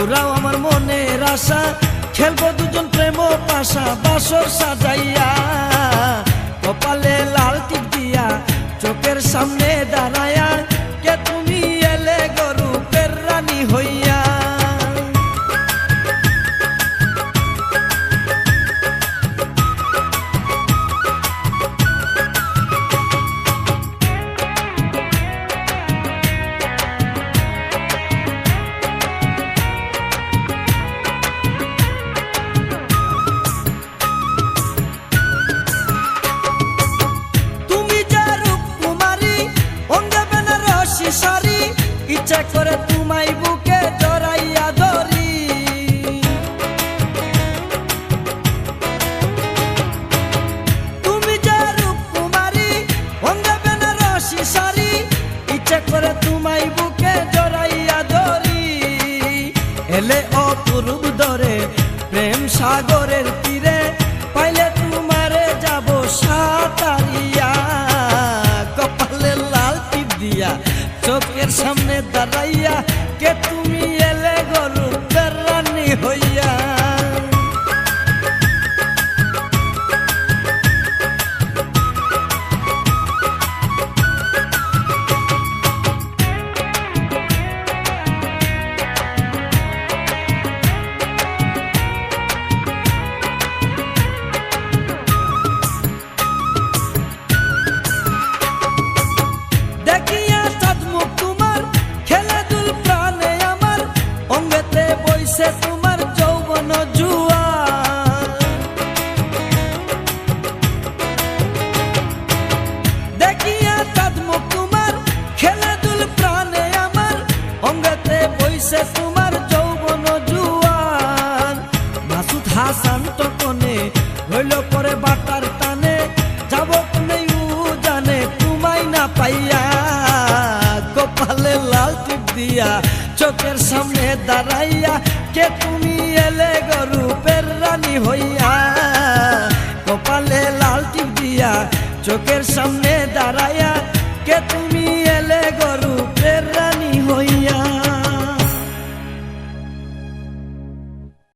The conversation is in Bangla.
পুরাও আমার মনের আশা, খেলবো দুজন প্রেম পাশা বাসর সাজাইয়া। কপালে লাল টিপ দিয়া চোখের সামনে দাঁড়ায়া, কে তুমি এলে গরুপের রানী হইয়া। শাড়ি ইচ্ছা করে তোমায় বুকে জড়াইয়া ধরি, তুমি যে রূপকুমারী অঙ্গে বেনারসি শাড়ি ইচ্ছা করে তোমায় বুকে জড়াইয়া ধরি। এলে অপরূপ ধরে প্রেম সাগরের তীরে, পাইলে তোমারে যাব সাঁতারিয়া। কপালে লাল টিপ দিয়া চোখের সামনে দাঁড়াইয়া, কে তুমি এলে গরুপের রানী হইয়া। তোমার যৌবন জুয়ার, দেখিয়া চাঁদ মুখ তোমার খেলে দুল প্রাণে আমার, অঙ্গতে বইছে তোমার যৌবন জুয়ার। মাসুদ হাসান টকনে হইল পরে বাটার টানে, যাব কোনে জানে তোমায় না পাইয়া। কপালে লাল টিপ দিয়া চোখের সামনে দাঁড়াইয়া, কে তুমি এলে গরুপের রানী হইয়া। কপালে লাল টিপ দিয়া চোখের সামনে